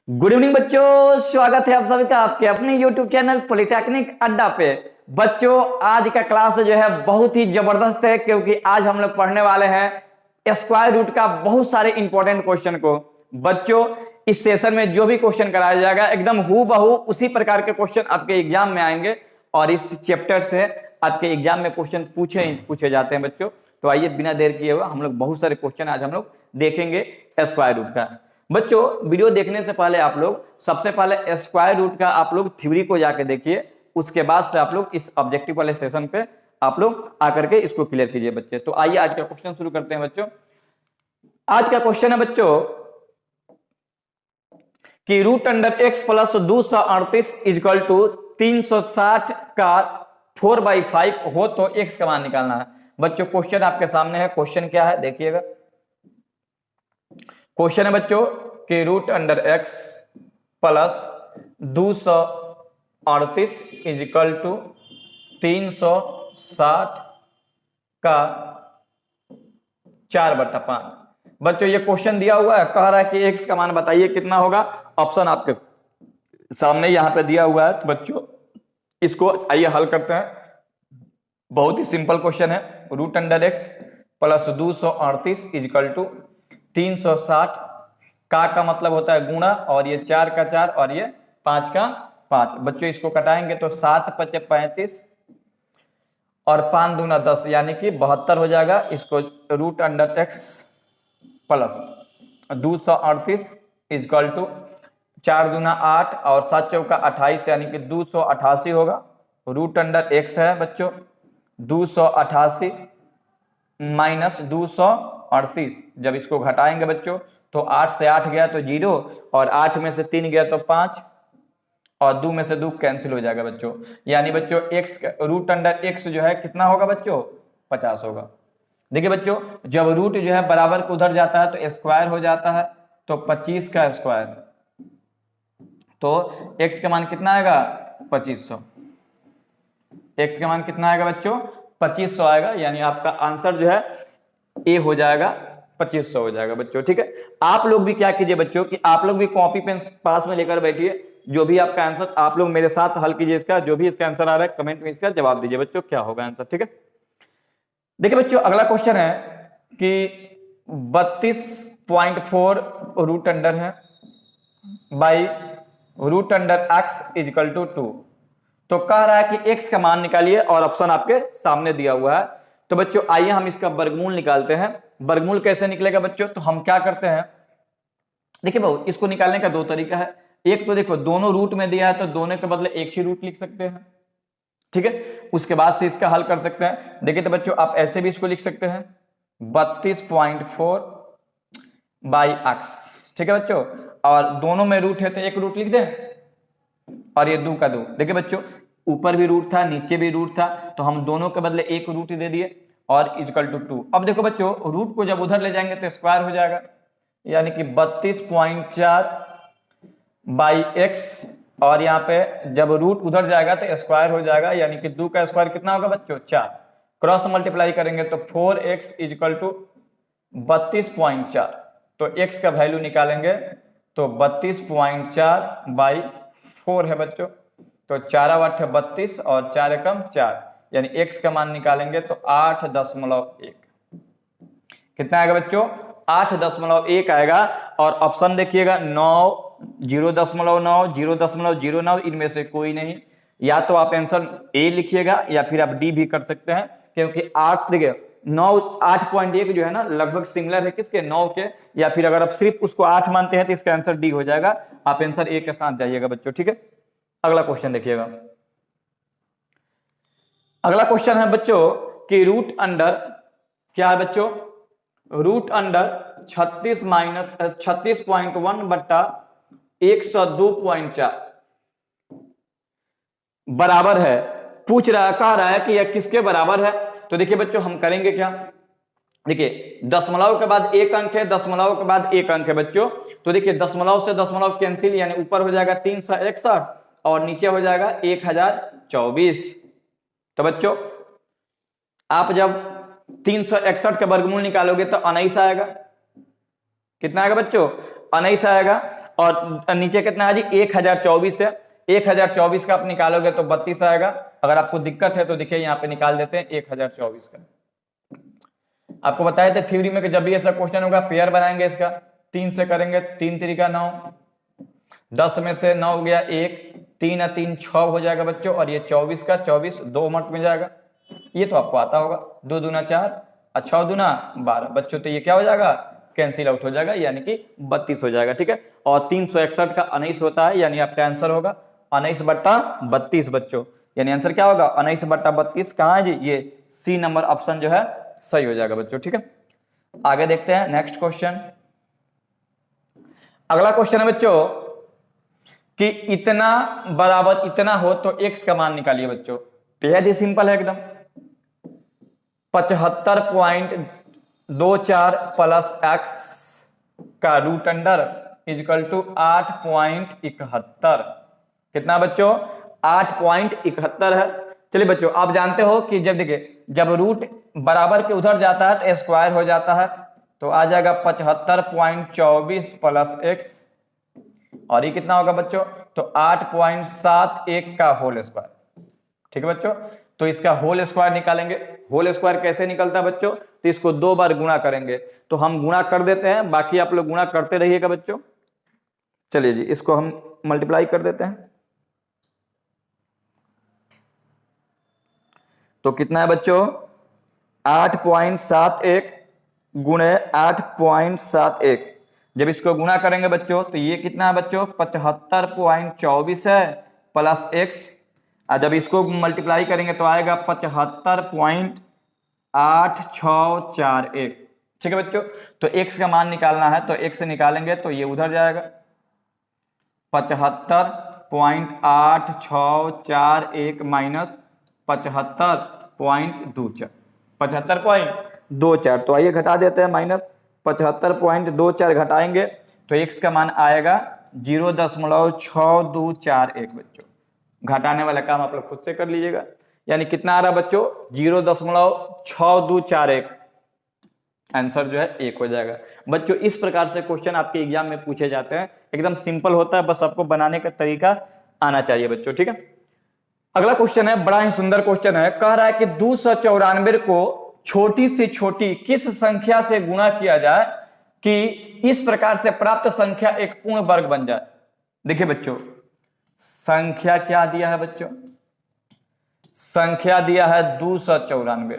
Good evening बच्चों, स्वागत है आप सभी का आपके अपने YouTube चैनल पॉलिटेक्निक अड्डा पे। बच्चों आज का क्लास जो है बहुत ही जबरदस्त है, क्योंकि आज हम लोग पढ़ने वाले हैं स्क्वायर रूट का बहुत सारे इंपॉर्टेंट क्वेश्चन को। बच्चों इस सेशन में जो भी क्वेश्चन कराया जाएगा एकदम हूबहू उसी प्रकार के क्वेश्चन आपके एग्जाम में आएंगे, और इस चैप्टर से आपके एग्जाम में क्वेश्चन पूछे जाते हैं बच्चों। तो आइए बिना देर किए हुए हम लोग बहुत सारे क्वेश्चन आज हम लोग देखेंगे स्क्वायर रूट का। बच्चों वीडियो देखने से पहले आप लोग सबसे पहले स्क्वायर रूट का आप लोग थ्योरी को जाके देखिए, उसके बाद से आप लोग इस ऑब्जेक्टिव वाले सेशन पे आप लोग आकर के इसको क्लियर कीजिए बच्चे। तो आइए आज का क्वेश्चन शुरू करते हैं बच्चों। आज का क्वेश्चन है बच्चों कि root under x plus 238 equal to 360 का 4/5 हो तो एक्स का मान निकालना है। बच्चों क्वेश्चन आपके सामने है। क्वेश्चन क्या है देखिएगा। क्वेश्चन है बच्चों कि root under x plus 238 equal to 360 का 4/5। बच्चों ये क्वेश्चन दिया हुआ है, कह रहा है कि एक्स का मान बताइए कितना होगा। ऑप्शन आपके सामने यहां पे दिया हुआ है। तो बच्चों इसको आइए हल करते हैं। बहुत ही सिंपल क्वेश्चन है। Root under x plus 238 equal to 360 का मतलब होता है गुणा, और ये 4 का 4 और ये 5 का 5। बच्चों इसको कटाएंगे तो 7 × 5 = 35 और 5 दूना 10 यानी कि 72 हो जाएगा। इसको root under x plus 238 equal to 4 दूना 8 और 7 चौका 28 यानी कि 288 होगा। रूट अंडर एक्स है बच्चों 288 माइनस 238। जब इसको घटाएंगे बच्चों तो 8 से 8 गया तो 0, और 8 में से 3 गया तो 5, और 2 में से 2 कैंसिल हो जाएगा बच्चों। यानी बच्चों एक्स रूट अंडर एक्स जो है कितना होगा बच्चों 50 होगा। देखिए बच्चों जब रूट जो है बराबर को उधर जाता है तो स्क्वायर हो जाता है, तो 25 का स्क्वायर, तो एक्स का मान कितना आएगा 2500। एक्स का मान कितना आएगा बच्चों 2500 आएगा। यानी आपका आंसर जो है ए हो जाएगा 2500 हो जाएगा बच्चों। ठीक है, आप लोग भी क्या कीजिए बच्चों कि आप लोग भी कॉपी पेन पास में लेकर बैठिए। जो भी आपका आंसर आप लोग मेरे साथ हल कीजिए। इसका जो भी इसका आंसर आ रहा है कमेंट में इसका जवाब दीजिए बच्चों, क्या होगा आंसर। ठीक है, देखिए बच्चों अगला क्वेश्चन है कि 32.4 रूट अंडर है by root under x equal to 2। तो कह रहा है कि एक्स का मान निकालिए, और ऑप्शन आपके सामने दिया हुआ है। तो बच्चों आइए हम इसका वर्गमूल निकालते हैं। वर्गमूल कैसे निकलेगा बच्चों, तो हम क्या करते हैं, देखिए बहु इसको निकालने का दो तरीका है। एक तो देखो दोनों रूट में दिया है तो दोनों के बदले एक ही रूट लिख सकते हैं। ठीक है, उसके बाद से इसका हल कर सकते हैं। देखिए तो बच्चों आप ऐसे भी इसको लिख सकते हैं 32.4 बाई एक्स। ठीक है बच्चों, और दोनों में रूट है तो एक रूट लिख दें, और ये 2 का 2। देखिए बच्चों ऊपर भी रूट था नीचे भी रूट था, तो हम दोनों के बदले एक रूट दे दिए और इजकल टू 2। अब देखो बच्चों रूट को जब उधर ले जाएंगे तो स्क्वायर हो जाएगा, यानी कि 32.4 बाई एक्स, और यहाँ पे जब रूट उधर जाएगा तो स्क्वायर हो जाएगा, यानी कि 2 का स्क्वायर कितना होगा बच्चों 4। क्रॉस मल्टीप्लाई करेंगे तो 4x इजकल टू 32.4। तो x का वैल्यू निकालेंगे तो 32.4 बाई 4 है बच्चों। तो 4 × 8 = 32 और 4 × 4, यानी x का मान निकालेंगे तो 8.1। कितना आएगा बच्चों 8.1 आएगा। और ऑप्शन देखिएगा 9, 0.9, 0.09, इनमें से कोई नहीं। या तो आप आंसर ए लिखिएगा या फिर आप डी भी कर सकते हैं, क्योंकि 8 देखिए 9 8.1 जो है ना लगभग सिमिलर है किसके 9 के। या फिर अगर आप सिर्फ उसको 8 मानते हैं तो इसका आंसर डी हो जाएगा। आप आंसर ए के साथ जाइएगा बच्चों। ठीक है, अगला क्वेश्चन देखिएगा। अगला क्वेश्चन है बच्चों कि रूट अंडर क्या है बच्चों, रूट अंडर 36.1 बट्टा 102.4 बराबर है। पूछ रहा है, कह रहा है कि यह किसके बराबर है। तो देखिए बच्चों हम करेंगे क्या, देखिए दशमलव के बाद एक अंक है, दशमलव के बाद एक अंक है बच्चों। तो देखिए दशमलव से दशमलव कैंसिल, यानी ऊपर हो जाएगा 361 और नीचे हो जाएगा 1024। तो बच्चों आप जब 361 का वर्गमूल निकालोगे तो 19 आएगा। कितना आएगा बच्चों 19 आएगा। और नीचे कितना है जी 1024 है, 1024 का आप निकालोगे तो 32 आएगा। अगर आपको दिक्कत है तो देखिए यहाँ पे निकाल देते हैं 1024 का। आपको बताया था थ्योरी में कि जब भी ऐसा क्वेश्चन होगा पेयर बनाएंगे इसका, 3 से करेंगे, 3 3 9, 10 में से 9 हो गया 1, 3 और 3 6 हो जाएगा बच्चों, और ये 24 का 24 2 मर्त में जाएगा, ये तो आपको आता होगा, 2 दूना 4 और 6 दूना 12 बच्चों, तो ये क्या हो जाएगा कैंसिल आउट हो जाएगा, यानी कि 32 हो जाएगा। ठीक है, और 361 का 19 होता है, यानी आपका आंसर होगा 19/32 बच्चों, यानी आंसर क्या होगा 19/32। कहाँ है जी, ये सी नंबर ऑप्शन जो है सही हो जाएगा बच्चों। ठीक है, आगे देखते हैं नेक्स्ट क्वेश्चन। अगला क्वेश्चन है बच्चों कि इतना बराबर इतना हो तो x का मान निकालिए बच्चों। बेहद ही सिंपल है एकदम, 75.24 प्लस x का रूट अंडर इजकल टू 8.71। कितना बच्चों 8.71 है। चलिए बच्चों आप जानते हो कि जब देखिए जब रूट बराबर के उधर जाता है तो स्क्वायर हो जाता है, तो आ जाएगा 75.24 प्लस x, और ये कितना होगा बच्चों तो 8.71 का होल स्क्वायर। ठीक है बच्चों, तो इसका होल स्क्वायर निकालेंगे। होल स्क्वायर कैसे निकलता है बच्चों, तो इसको 2 बार गुणा करेंगे, तो हम गुणा कर देते हैं, बाकी आप लोग गुणा करते रहिएगा बच्चों। चलिए जी इसको हम मल्टीप्लाई कर देते हैं, तो कितना है बच्चों 8.71 गुणे 8.71। जब इसको गुणा करेंगे बच्चों तो ये कितना है बच्चों 75.24 है प्लस x, और जब इसको मल्टीप्लाई करेंगे तो आएगा 75.8641। ठीक है बच्चों, तो x का मान निकालना है, तो x निकालेंगे तो ये उधर जाएगा 75.8641 माइनस 75.24, तो आइए घटा देते हैं, माइनस 75.24 घटाएंगे तो x का मान आएगा 0.6241 बच्चों। घटाने वाला काम आप लोग खुद से कर लीजिएगा, यानी कितना आ रहा बच्चों 0.6241, आंसर जो है 1 हो जाएगा बच्चों। इस प्रकार से क्वेश्चन आपके एग्जाम में पूछे जाते हैं, एकदम सिंपल होता है, बस आपको बनाने का तरीका आना चाहिए बच्चों। ठीक है, अगला क्वेश्चन है, बड़ा ही सुंदर क्वेश्चन है, कह रहा है कि 294 को छोटी से छोटी किस संख्या से गुणा किया जाए कि इस प्रकार से प्राप्त संख्या एक पूर्ण वर्ग बन जाए। देखिए बच्चों संख्या क्या दिया है बच्चों, संख्या दिया है 294,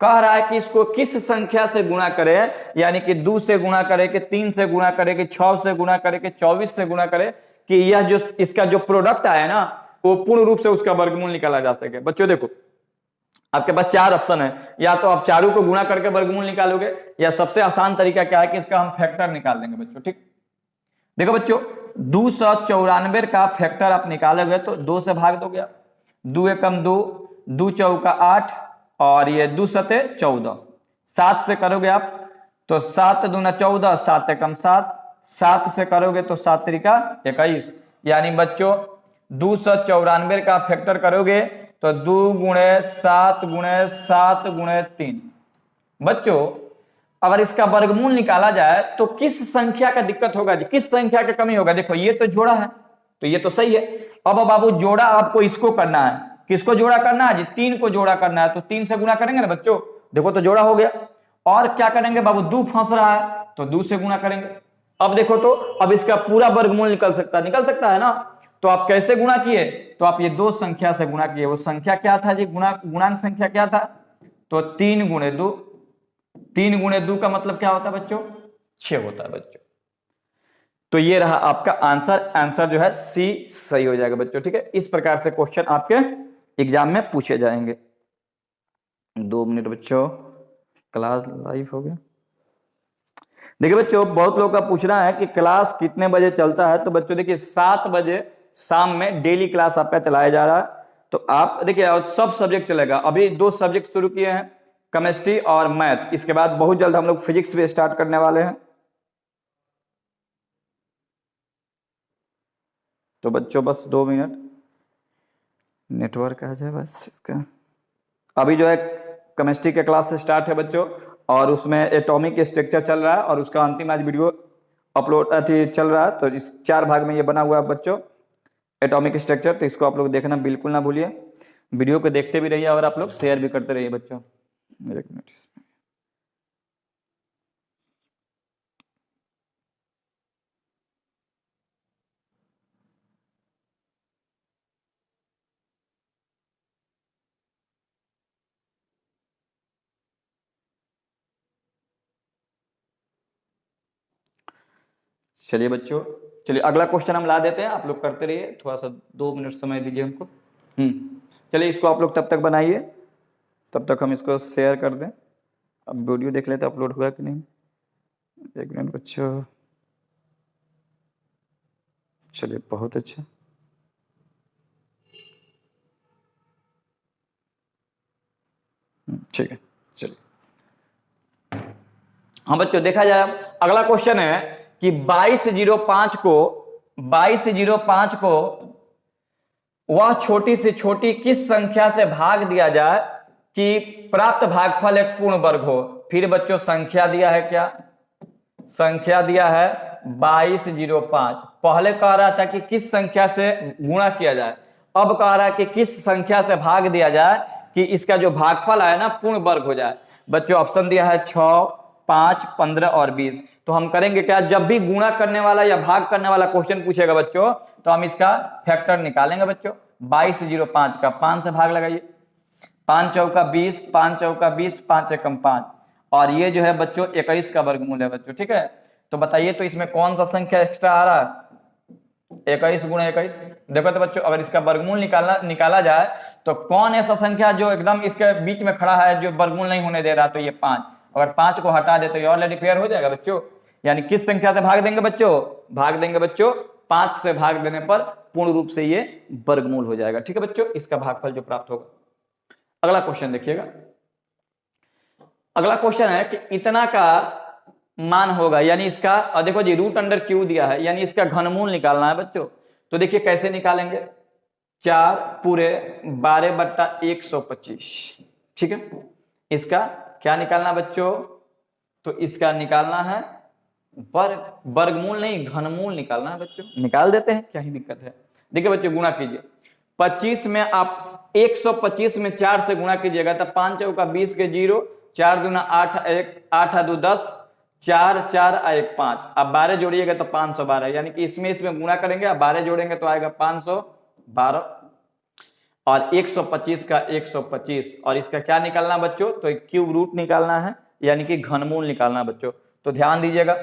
कह रहा है कि इसको किस संख्या से गुणा करें, यानी कि 2 से गुणा करें कि 3 से गुणा करें कि 6 से गुणा करें कि 24 से गुणा करें कि यह जो इसका जो प्रोडक्ट आया ना वो पूर्ण रूप से उसका वर्गमूल निकाला जा सके। बच्चों देखो आपके पास 4 ऑप्शन है, या तो आप चारों को गुणा करके वर्गमूल निकालोगे, या सबसे आसान तरीका क्या है कि इसका हम फैक्टर निकाल देंगे बच्चों। ठीक, देखो बच्चों 294 का फैक्टर आप निकालोगे तो 2 से भाग दोगे आप, 2 एकम 2, 2 चौका 8, और ये 2 सते 14, 7 से करोगे आप तो 7 दूना 14, 7 एकम 7, 7 से करोगे तो 7 त्रिका 21, यानी बच्चों 294 का फैक्टर करोगे तो 2 गुणे 7 गुणे 7 गुणे 3। बच्चों अगर इसका वर्गमूल निकाला जाए तो किस संख्या का दिक्कत होगा जी, किस संख्या का कमी होगा। देखो ये तो जोड़ा है तो ये तो सही है, अब बाबू जोड़ा आपको इसको करना है, किसको जोड़ा करना है जी 3 को जोड़ा करना है, तो 3 से गुणा करेंगे ना बच्चों, देखो तो जोड़ा हो गया। और क्या करेंगे बाबू 2 फंस रहा है तो 2 से गुणा करेंगे। अब देखो तो अब इसका पूरा वर्गमूल निकल सकता है ना, तो आप कैसे गुणा किए, तो आप ये 2 संख्या से गुणा किए। वो संख्या क्या था जी, गुणांक संख्या क्या था, तो 3 गुणे 2, 3 गुणे 2 का मतलब क्या होता है बच्चों 6 होता है बच्चों। तो ये रहा आपका आंसर, आंसर जो है सी सही हो जाएगा बच्चों। ठीक है, इस प्रकार से क्वेश्चन आपके एग्जाम में पूछे जाएंगे। 2 मिनट बच्चों, क्लास लाइव हो गया। देखिए बच्चों बहुत लोग का पूछना है कि क्लास कितने बजे चलता है, तो बच्चों देखिए 7 बजे शाम में डेली क्लास आपका चलाया जा रहा है। तो आप देखिए सब सब्जेक्ट चलेगा, अभी 2 सब्जेक्ट शुरू किए हैं, केमिस्ट्री और मैथ, इसके बाद बहुत जल्द हम लोग फिजिक्स भी स्टार्ट करने वाले हैं। तो बच्चों बस 2 मिनट, नेटवर्क आ जाए बस इसका। अभी जो है केमिस्ट्री के क्लास से स्टार्ट है बच्चों, और उसमें एटॉमिक स्ट्रक्चर चल रहा है, और उसका अंतिम आज वीडियो अपलोड अथी चल रहा है, तो इस 4 भाग में ये बना हुआ है बच्चों एटॉमिक स्ट्रक्चर। तो इसको आप लोग देखना बिल्कुल ना भूलिए, वीडियो को देखते भी रहिए और आप लोग शेयर भी करते रहिए बच्चों। एक मिनट, चलिए बच्चों, चलिए अगला क्वेश्चन हम ला देते हैं, आप लोग करते रहिए, थोड़ा सा 2 मिनट समय दीजिए हमको। चलिए इसको आप लोग तब तक बनाइए, तब तक हम इसको शेयर कर दें। अब वीडियो देख लेते अपलोड हुआ कि नहीं। एक मिनट बच्चों, चलिए बहुत अच्छा। ठीक है, चलिए हाँ बच्चों, देखा जाए अगला क्वेश्चन है कि 2205 को वह छोटी से छोटी किस संख्या से भाग दिया जाए कि प्राप्त भागफल एक पूर्ण वर्ग हो। फिर बच्चों संख्या दिया है, क्या संख्या दिया है 2205। पहले कह रहा था कि किस संख्या से गुणा किया जाए, अब कह रहा है कि किस संख्या से भाग दिया जाए कि इसका जो भागफल है ना पूर्ण वर्ग हो जाए। बच्चों ऑप्शन दिया है 6, 5, 15 और 20। तो हम करेंगे क्या, जब भी गुणा करने वाला या भाग करने वाला क्वेश्चन पूछेगा बच्चों तो हम इसका फैक्टर निकालेंगे बच्चों। 2205 का 5 से भाग लगाइए, 5 चौका 20, 5 चौका 20, 5 एकम 5, और ये जो है बच्चों 21 का वर्गमूल है बच्चों। ठीक है, तो बताइए तो इसमें कौन सा संख्या एक्स्ट्रा आ रहा है, 21 गुणा 21। देखो तो बच्चों अगर इसका वर्गमूल निकाला जाए तो कौन ऐसा संख्या जो एकदम इसके बीच में खड़ा है जो वर्गमूल नहीं होने दे रहा, तो ये 5। अगर 5 को हटा दे तो ये ऑलरेडी पेयर हो जाएगा बच्चों। यानी किस संख्या से भाग देंगे बच्चों, भाग देंगे बच्चों 5 से भाग देने पर पूर्ण रूप से ये वर्गमूल हो जाएगा। ठीक है बच्चों, इसका भागफल जो प्राप्त होगा। अगला क्वेश्चन देखिएगा, अगला क्वेश्चन है कि इतना का मान होगा, यानी इसका, और देखो जी रूट अंडर क्यू दिया है, यानी इसका घनमूल निकालना है बच्चों। तो देखिए कैसे निकालेंगे, 4 पूरे 12/125। ठीक है, इसका क्या निकालना बच्चों, तो इसका निकालना है वर्गमूल नहीं घनमूल निकालना है बच्चों। निकाल देते हैं, क्या ही दिक्कत है। देखिए बच्चों गुणा कीजिए, 25 में आप 125 में 4 से गुणा कीजिएगा तो 5 चौका 20 के 0, 4 दूना 8, 8 2 10, 4 4 1 5। अब 12 जोड़िएगा तो 512, यानी कि इसमें गुणा करेंगे, अब 12 जोड़ेंगे तो आएगा 512, और 125 का 125, और इसका क्या निकालना बच्चों, तो क्यूब रूट निकालना है, यानी कि घनमूल निकालना बच्चों। तो ध्यान दीजिएगा,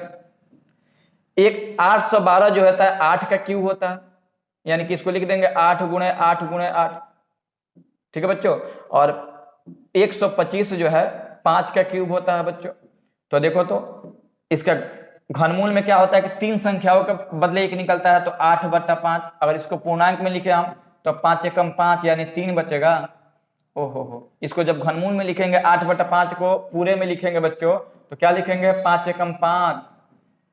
एक 812 जो होता है 8 का क्यूब होता है, यानी कि इसको लिख देंगे 8 गुणे 8 गुणे 8। ठीक है बच्चों, और 125 जो है 5 का क्यूब होता है बच्चों। तो देखो तो इसका घनमूल में क्या होता है कि 3 संख्याओं के बदले 1 निकलता है, तो 8/5। अगर इसको पूर्णांक में लिखे हम तो 5 एकम 5 यानी 3 बचेगा। ओहो, इसको जब घनमूल में लिखेंगे 8/5 को पूरे में लिखेंगे बच्चों तो क्या लिखेंगे, 5 एकम 5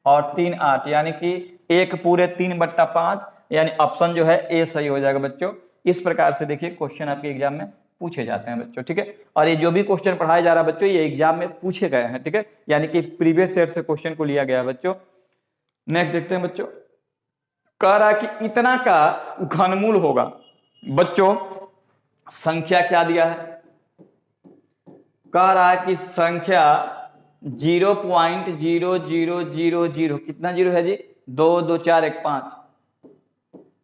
और 3 8, यानी कि 1 पूरे 3/5, यानी ऑप्शन जो है ए सही हो जाएगा बच्चों। इस प्रकार से देखिए क्वेश्चन आपके एग्जाम में पूछे जाते हैं बच्चों। ठीक है, और ये जो भी क्वेश्चन पढ़ाया जा रहा है बच्चों ये एग्जाम में पूछे गए हैं। ठीक है, यानी कि प्रीवियस ईयर से क्वेश्चन को लिया गया है बच्चों। नेक्स्ट देखते हैं बच्चों, कह रहा है कि इतना का घनमूल होगा बच्चों। संख्या क्या दिया है, कह रहा है कि संख्या 0.0000, कितना जीरो है जी, 2 2 4 1 5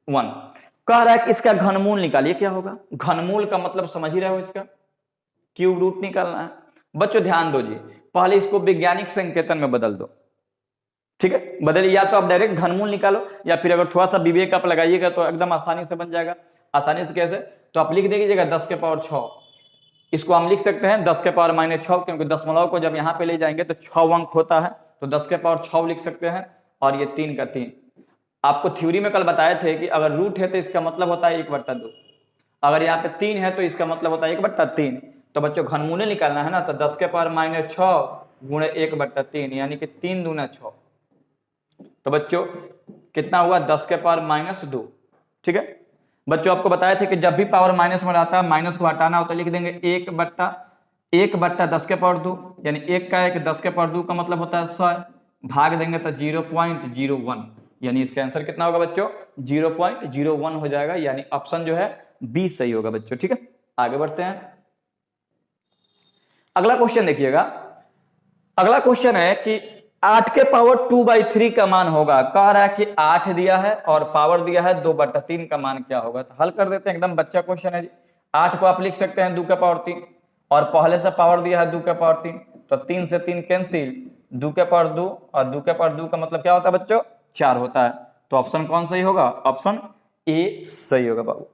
1। कह रहा है कि इसका घनमूल निकालिए, क्या होगा, घनमूल का मतलब समझ ही रहे हो, इसका क्यूब रूट निकालना है बच्चों। ध्यान दो जी, पहले इसको वैज्ञानिक संकेतन में बदल दो। ठीक है, बदलिए, या तो आप डायरेक्ट घनमूल निकालो, या फिर अगर थोड़ा सा विवेक आप लगाइएगा तो एकदम आसानी से बन जाएगा। आसानी से कैसे, तो आप लिख दीजिएगा 10 के पावर 6। इसको हम लिख सकते हैं 10 के पावर -6, क्योंकि दशमलव को जब यहाँ पे ले जाएंगे तो 6 अंक होता है, तो 10 के पावर 6 लिख सकते हैं, और ये 3 का 3। आपको थ्योरी में कल बताए थे कि अगर रूट है तो इसका मतलब होता है 1/2, अगर यहाँ पे 3 है तो इसका मतलब होता है 1/3। तो बच्चों घनमूल निकालना है ना, तो 10 के पावर -6 गुणे 1/3, यानी कि 3 दूना 6। तो बच्चों कितना हुआ, 10 के पावर -2। ठीक है बच्चों, आपको बताए थे कि जब भी पावर माइनस में रहता है, माइनस को हटाना होता है, लिख देंगे 1/10 के पावर 2, यानी 1 का 1 10 के पावर 2 का मतलब होता है 100, भाग देंगे तो 0.01, यानी इसका आंसर कितना होगा बच्चों 0.01 हो जाएगा, यानी ऑप्शन जो है बी सही होगा बच्चों। ठीक है, आगे बढ़ते हैं। अगला क्वेश्चन देखिएगा। अगला क्वेश्चन है कि 8 के पावर 2/3 का मान होगा। कह रहा है कि 8 दिया है और पावर दिया है 2/3 का मान क्या होगा। तो हल कर देते हैं, एकदम बच्चा क्वेश्चन है जी। 8 को आप लिख सकते हैं 2 के पावर 3 और पहले से पावर दिया है 2 के पावर 3, तो 3 से 3 कैंसिल, 2 के पावर 2 और 2 के पावर 2 का मतलब क्या होता है बच्चों 4 होता है। तो ऑप्शन कौन सही होगा, ऑप्शन ए सही होगा बाबू।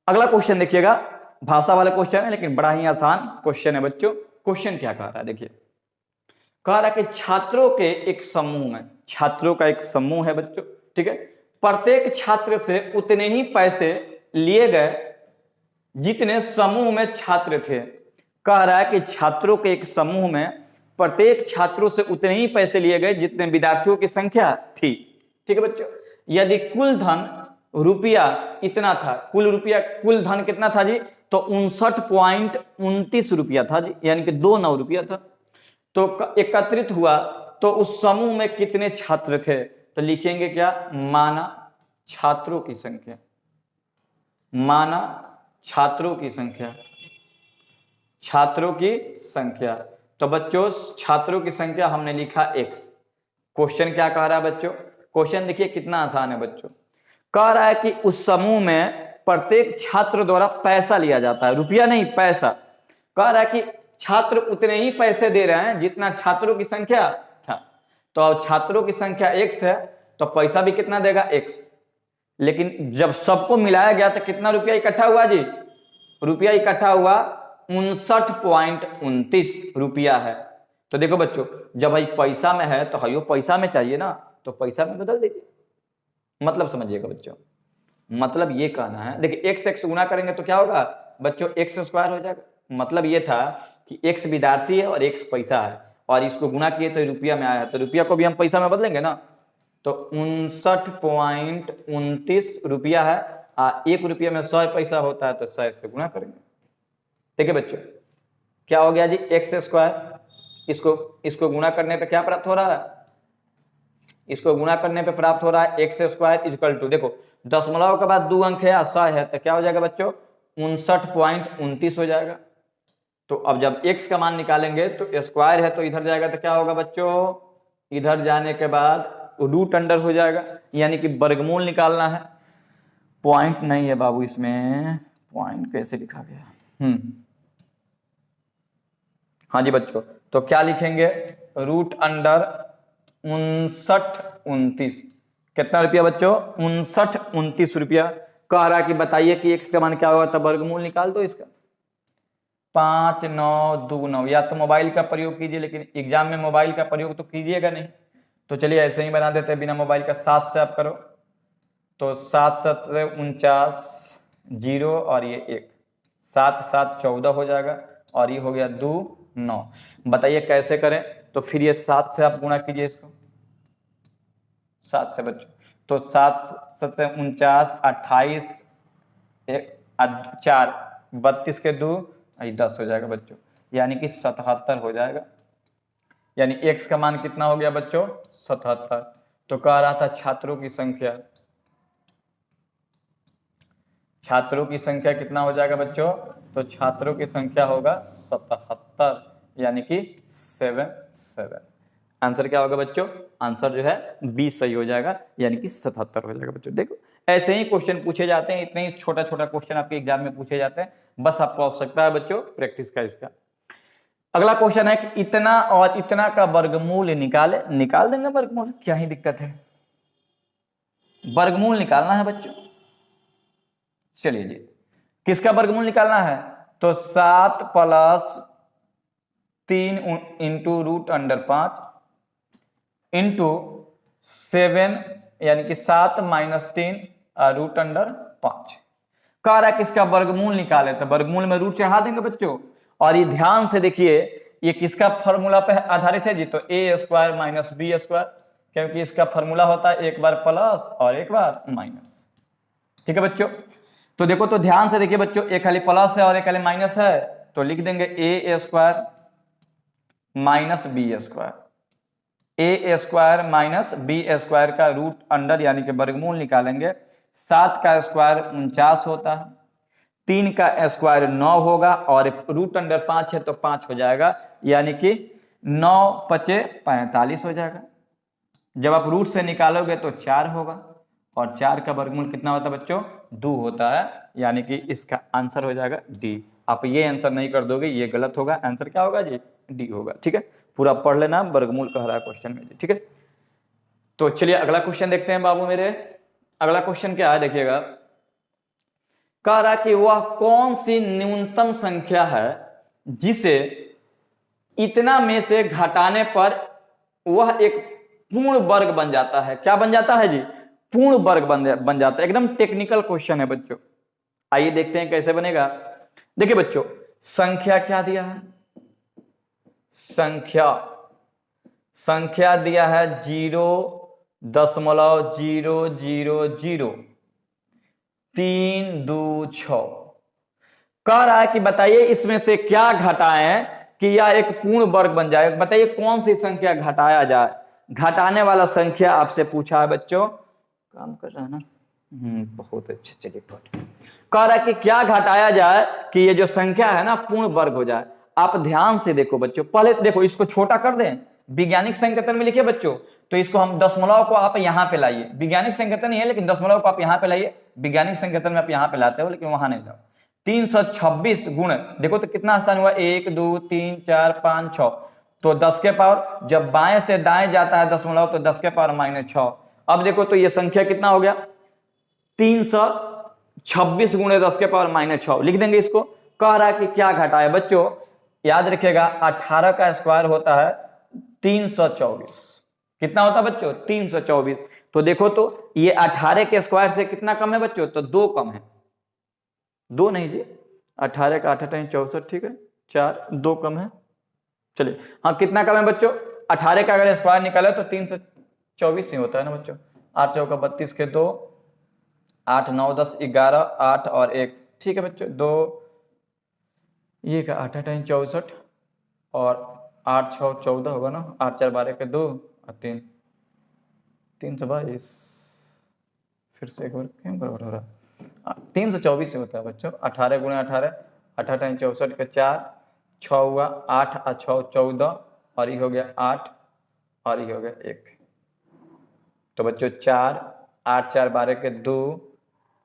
अगला क्वेश्चन देखिएगा, भाषा वाला क्वेश्चन है लेकिन बड़ा ही आसान क्वेश्चन है बच्चों। क्वेश्चन क्या कह रहा है देखिए, कह रहा है कि छात्रों के एक समूह में, छात्रों का एक समूह है बच्चों, ठीक है, प्रत्येक छात्र से उतने ही पैसे लिए गए जितने समूह में छात्र थे। कह रहा है कि छात्रों के एक समूह में प्रत्येक छात्रों से उतने ही पैसे लिए गए जितने विद्यार्थियों की संख्या थी। ठीक है बच्चों, यदि कुल धन रुपया इतना था, कुल धन कितना था जी, तो 59.29 रुपया था जी, यानी कि 29 रुपया था। तो एकत्रित हुआ तो उस समूह में कितने छात्र थे, तो लिखेंगे क्या, माना छात्रों की संख्या, माना छात्रों की संख्या, छात्रों की संख्या। तो बच्चों छात्रों की संख्या हमने लिखा x। क्वेश्चन क्या कह रहा है बच्चों, क्वेश्चन देखिए कितना आसान है बच्चों। कह रहा है कि उस समूह में प्रत्येक छात्र द्वारा पैसा लिया जाता है, रुपया नहीं पैसा। कह रहा है कि छात्र उतने ही पैसे दे रहे हैं जितना छात्रों की संख्या था। तो अब छात्रों की संख्या x है तो पैसा भी कितना देगा x, लेकिन जब सबको मिलाया गया तो कितना रुपया इकट्ठा हुआ जी, रुपया इकट्ठा हुआ 59.29 रुपया है। तो देखो बच्चों जब भाई पैसा में है तो भाई पैसा में चाहिए ना, तो पैसा में बदल दीजिए। मतलब समझिएगा बच्चों, मतलब ये कहना है, देखिए x गुना करेंगे तो क्या होगा बच्चों x² हो जाएगा। मतलब ये था कि x विद्यार्थी है और x पैसा है, और इसको गुना किए तो रुपया में आया है, तो रुपया को भी हम पैसा में बदलेंगे ना। तो 59.29 रुपया है, 1 रुपया में 100 पैसा होता है, तो 100 से गुना करेंगे। ठीक है बच्चों, क्या हो गया जी x²। इसको गुना करने पे क्या प्राप्त हो रहा है, इसको गुना करने पे प्राप्त हो रहा है x² इक्वल टू, देखो दशमलव के बाद 2 अंक है 100 है, तो क्या हो जाएगा बच्चों 59.29 हो जाएगा। तो अब जब x का मान निकालेंगे तो स्क्वायर है तो इधर जाएगा तो क्या होगा बच्चों, इधर जाने के बाद रूट अंडर हो जाएगा, यानी कि वर्गमूल निकालना है। पॉइंट नहीं है बाबू इसमें, पॉइंट कैसे लिखा गया, हाँ जी बच्चों, तो क्या लिखेंगे रूट अंडर 59.29, कितना रुपया बच्चों 59.29 रुपया। कह रहा कि बताइए कि x का मान क्या होगा, तो वर्गमूल निकाल दो इसका, 5 9 2 9। या तो मोबाइल का प्रयोग कीजिए, लेकिन एग्जाम में मोबाइल का प्रयोग तो कीजिएगा नहीं, तो चलिए ऐसे ही बना देते हैं बिना मोबाइल का। 7 से आप करो तो 7 7 से 49 0 और ये 1, 7 7 14 हो जाएगा, और ये हो गया 2 9। बताइए कैसे करें, तो फिर ये 7 से आप गुणा कीजिए इसको, 7 से बच्चों, तो 7 7 से 49 28 4 32 के 2 10 हो जाएगा बच्चों, यानी कि 77 हो जाएगा। यानी x का मान कितना हो गया बच्चों 77। तो कह रहा था छात्रों की संख्या, छात्रों की संख्या कितना हो जाएगा बच्चों, तो छात्रों की संख्या होगा 77, यानी कि 77। आंसर क्या होगा बच्चों, आंसर जो है बी सही हो जाएगा, यानी कि 77 हो जाएगा बच्चों। देखो ऐसे ही क्वेश्चन पूछे जाते हैं, इतने ही छोटा छोटा क्वेश्चन आपके एग्जाम में पूछे जाते हैं, बस आपको आवश्यकता है बच्चों प्रैक्टिस का इसका। अगला क्वेश्चन है कि इतना और इतना का वर्गमूल निकाल देंगे वर्गमूल, क्या ही दिक्कत है, वर्गमूल निकालना है बच्चों। चलिए जी, किसका वर्गमूल निकालना है, तो 7 + 3 इंटू रूट अंडर 5 इंटू 7, यानी कि 7 - 3 रूट अंडर 5। कह रहा है कि इसका वर्गमूल निकाले, तो वर्गमूल में रूट चढ़ा देंगे बच्चों। और ये ध्यान से देखिए ये किसका फॉर्मूला पे आधारित है जी, तो a² - b², क्योंकि इसका फॉर्मूला होता है एक बार प्लस और एक बार माइनस। ठीक है बच्चों, तो देखो तो ध्यान से देखिए बच्चों, एक खाली प्लस है और एक खाली माइनस है, तो लिख देंगे a² माइनस बी स्क्वायर, ए स्क्वायर माइनस बी स्क्वायर का रूट अंडर यानी कि वर्गमूल निकालेंगे। 7 का स्क्वायर 49 होता है, 3 का स्क्वायर 9 होगा और रूट अंडर 5 है तो 5 हो जाएगा, यानी कि 9 पचे 45 हो जाएगा। जब आप रूट से निकालोगे तो 4 होगा और 4 का वर्गमूल कितना होता है बच्चों? 2 होता है, यानी कि इसका आंसर हो जाएगा डी। आप ये आंसर नहीं कर दोगे, ये गलत होगा। आंसर क्या होगा जी? डी होगा। ठीक है, पूरा पढ़ लेना, वर्गमूल कह रहा है क्वेश्चन में जी। ठीक है, तो चलिए अगला क्वेश्चन देखते हैं बाबू मेरे। अगला क्वेश्चन क्या है देखिएगा, कह रहा कि वह कौन सी न्यूनतम संख्या है जिसे इतना में से घटाने पर वह एक पूर्ण वर्ग बन जाता है। क्या बन जाता है जी? पूर्ण वर्ग बन जाता है। एकदम टेक्निकल क्वेश्चन है बच्चों, आइए देखते हैं कैसे बनेगा। देखिए बच्चों, संख्या क्या दिया है? संख्या दिया है 0.0000326। कह रहा है कि बताइए इसमें से क्या घटाएं कि यह एक पूर्ण वर्ग बन जाए। बताइए कौन सी संख्या घटाया जाए। घटाने वाला संख्या आपसे पूछा है बच्चों, काम कर रहा है ना? बहुत अच्छे, चलिए कह रहा है कि क्या घटाया जाए कि ये जो संख्या है ना पूर्ण वर्ग हो जाए। आप ध्यान से देखो बच्चों, पहले देखो इसको छोटा कर दें, वैज्ञानिक संकेतन में लिखिए बच्चों, तो इसको हम दशमलव को आप यहां पे लाइए। वैज्ञानिक संकेतन नहीं है लेकिन दशमलव को आप यहां पे लाइए। वैज्ञानिक संकेतन में आप यहां पे लाते हो लेकिन वहां नहीं लाओ। 326 गुण, देखो तो कितना स्थान हुआ? 1 2 3 4 5 6, तो 10 के पावर, जब बाएं से दाएं जाता है दशमलव तो 10 के पावर -6। अब देखो तो ये संख्या कितना हो गया? 326 गुणे 10 के पावर -6 लिख देंगे इसको। कह रहा है कि क्या घटाए बच्चों, याद रखिएगा 18 का स्क्वायर होता है 324। कितना होता है बच्चों? 324। तो देखो तो ये 18 के स्क्वायर से कितना कम है बच्चों? तो 2 कम है। 2 नहीं जी, 18 का 8 × 64, ठीक है, 4, 2 कम है। चलिए हाँ, कितना कम है बच्चों? 18 का अगर स्क्वायर निकाले तो 324 ही होता है ना बच्चों। 8 चौका 32 के 2, 8 9 10 11, 8 और 1, ठीक है बच्चों। 2 ये का 8 × 64 और 8 6 14 होगा ना, 8 4 12 के 2 और 3 322। फिर से एक बार क्यों बराबर हो रहा? 324 से होता है बच्चों। 18 × 18, 8 × 64 के 4, 6 हुआ, 8 और 6 14 और ये हो गया 8 और ये हो गया 1। तो बच्चों 4 8 4 12 के 2,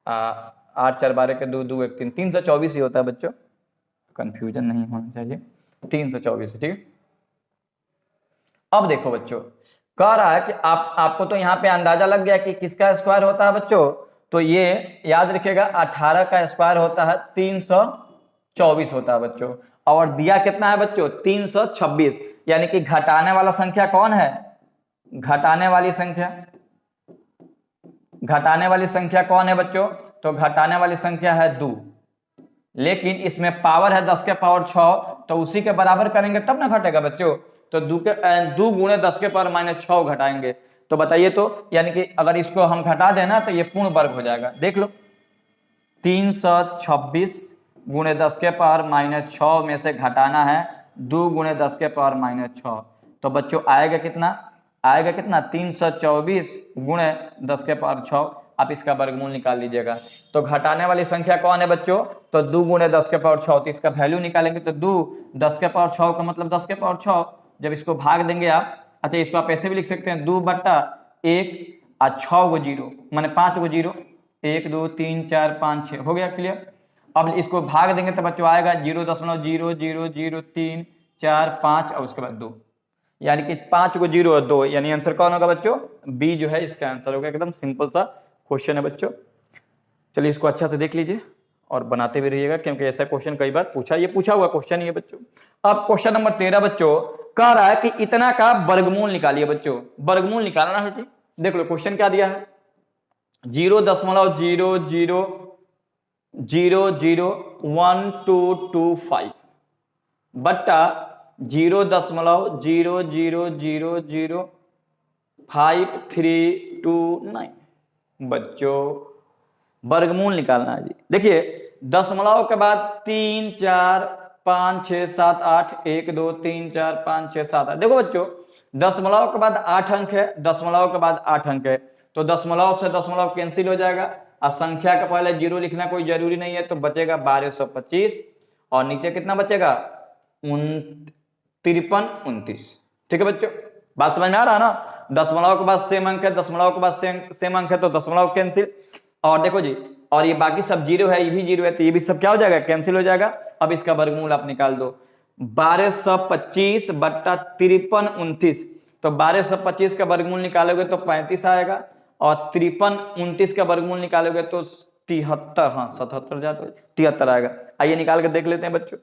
8 4 12 के 2 2 1 3, 324 ही होता है बच्चों, कंफ्यूजन नहीं होना चाहिए। 324, ठीक है। अब देखो बच्चों, कह रहा है कि आपको तो यहाँ पे अंदाजा लग गया कि किसका स्क्वायर होता है बच्चों। तो ये याद रखिएगा 18 का स्क्वायर होता है 324 होता है बच्चों, और दिया कितना है बच्चों? 326, यानी कि घटाने वाला संख्या कौन है? घटाने वाली संख्या कौन है बच्चों? तो घटाने वाली संख्या है 2, लेकिन इसमें पावर है 10 के पावर 6, तो उसी के बराबर करेंगे तब ना घटेगा बच्चों। तो 2 गुणे 10 के पावर -6 घटाएंगे। तो बताइए तो, यानी कि अगर इसको हम घटा देना तो ये पूर्ण वर्ग हो जाएगा। देख लो, 326 गुणे 10 के पावर -6 में से घटाना है 2 गुणे 10 के पावर -6, तो बच्चों आएगा कितना? आएगा कितना? 324 गुणे 10 के पावर 6। आप इसका वर्गमूल निकाल लीजिएगा। तो घटाने वाली संख्या कौन है बच्चों? तो 2 गुणे 10 के पावर 6, तो इसका वैल्यू निकालेंगे तो 2 10 के पावर 6 का मतलब 10 के पावर 6। जब इसको भाग देंगे आप, अच्छा इसको आप ऐसे भी लिख सकते हैं 2/1 और 6 को 0 माने 5 को 0, 1 2 3 4 5 6 हो गया, क्लियर। अब इसको भाग देंगे तो बच्चों आएगा 0.000034 और उसके बाद 2, यानी कि 5 को 0 और 2, यानी आंसर कौन होगा बच्चों? बी जो है इसका आंसर होगा। एकदम सिंपल सा क्वेश्चन है बच्चों। चलिए इसको अच्छा से देख लीजिए और बनाते भी रहिएगा, क्योंकि ऐसा क्वेश्चन कई बार पूछा हुआ क्वेश्चन ही है बच्चों। अब क्वेश्चन नंबर 13 बच्चों कह रहा है कि इतना का वर्गमूल निकालिए बच्चों। वर्गमूल निकालना है जी। देख लो क्वेश्चन क्या दिया है, 0.00001225 बट्टा 0.00005329 बच्चों वर्गमूल निकालना है जी। देखिए दशमलव के बाद 3 4 5 6 7 8 1 2 3 4 5 6 7 8। देखो बच्चों दशमलव के बाद 8 अंक है, दशमलव के बाद 8 अंक है, तो दशमलव से दशमलव कैंसिल हो जाएगा और संख्या का पहले जीरो लिखना कोई जरूरी नहीं है, तो बचेगा 1225 और नीचे कितना बचेगा 53 29। ठीक है बच्चों, बात समझ में आ रहा है ना। दशमलव के बाद सेम अंक है, दशमलव के बाद सेम अंक है, तो दशमलव कैंसिल। और देखो जी, और ये बाकी सब जीरो है, ये भी जीरो है, तो ये भी सब क्या हो जाएगा कैंसिल हो जाएगा। अब इसका वर्गमूल आप निकाल दो, 1225 बट्टा 53 29, तो 1225 का वर्गमूल निकालोगे तो 35 आएगा और 53 29 का वर्गमूल निकालोगे तो 73, हाँ 77 जाता 73 आएगा। आइए निकाल के देख लेते हैं बच्चों।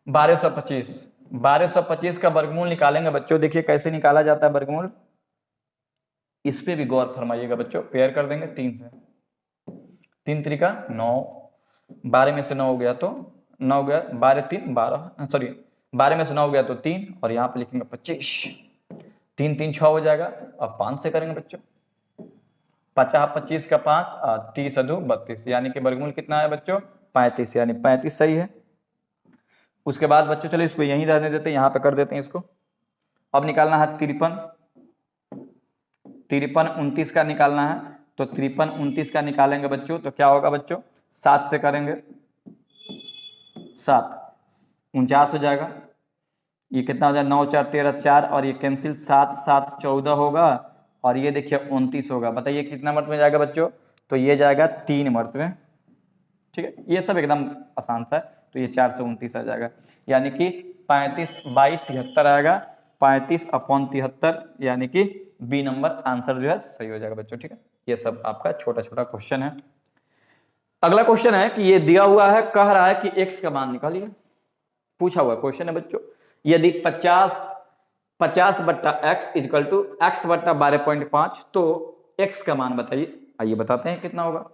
1225 का वर्गमूल निकालेंगे बच्चों, देखिए कैसे निकाला जाता है वर्गमूल, इस पे भी गौर फरमाइएगा बच्चों। पेयर कर देंगे 3 से, 3 त्रिका 9, 12 में से 9 हो गया तो 9 गया, 12 3 12, सॉरी 12 में से 9 हो गया तो 3, और यहाँ पे लिखेंगे 25, 3 3 6 हो जाएगा। अब 5 से करेंगे बच्चों, 50 25 का 5 30 2 32, यानी कि वर्गमूल कितना है बच्चों 35, यानी 35 सही है। उसके बाद बच्चों चलो इसको यहीं रहने देते हैं, यहाँ पे कर देते हैं इसको। अब निकालना है 53 29 का निकालना है, तो 53 29 का निकालेंगे बच्चों तो क्या होगा बच्चों 7 से करेंगे, 7 49 हो जाएगा। ये कितना हो जाएगा 9 4 13 4 और ये कैंसिल 7 7 14 होगा और ये देखिए 29 होगा। बताइए कितना मर्त में जाएगा बच्चों, तो ये जाएगा 3 मर्त में। ठीक है, ये सब एकदम आसान सा है, तो ये 4 से 29 आ जाएगा, यानी कि 35 बाई 73 आएगा, 35/73, यानी कि बी नंबर आंसर जो है सही हो जाएगा बच्चों। ठीक है, ये सब आपका छोटा छोटा क्वेश्चन है। अगला क्वेश्चन है कि ये दिया हुआ है, कह रहा है कि x का मान निकालिए, पूछा हुआ क्वेश्चन है बच्चों। यदि 50 बट्टा x इक्वल टू x बट्टा 12.5, तो x का मान बताइए। आइए बताते हैं कितना होगा।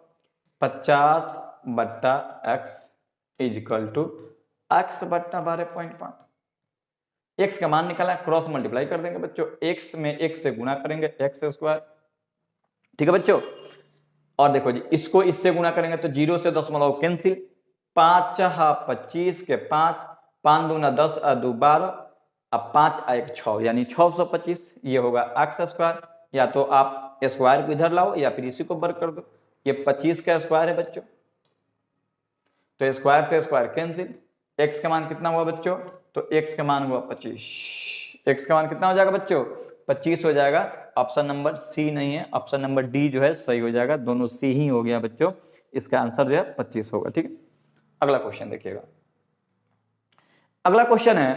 50 बट्टा x इक्वल टू x बट्टा 12.5, x का मान निकाला, क्रॉस मल्टीप्लाई कर देंगे बच्चों, x में x से गुणा करेंगे x स्क्वायर। ठीक है बच्चों, और देखो जी इसको इससे गुणा करेंगे तो 0 से दशमलव कैंसिल, 5 25 के 5, 5 दूना 10 2 12, अब 5 1 6, यानी 625, ये होगा x स्क्वायर। या तो आप स्क्वायर को इधर लाओ या फिर इसी को वर्ग कर दो, ये 25 का स्क्वायर है बच्चों, तो स्क्वायर से स्क्वायर कैंसिल। x का मान कितना हुआ बच्चों, तो x का मान हुआ 25, x का मान कितना हो जाएगा बच्चों 25 हो जाएगा। ऑप्शन नंबर सी नहीं है, ऑप्शन नंबर डी जो है सही हो जाएगा, दोनों सी ही हो गया बच्चों, इसका आंसर जो है 25 होगा। ठीक है, अगला क्वेश्चन देखिएगा। अगला क्वेश्चन है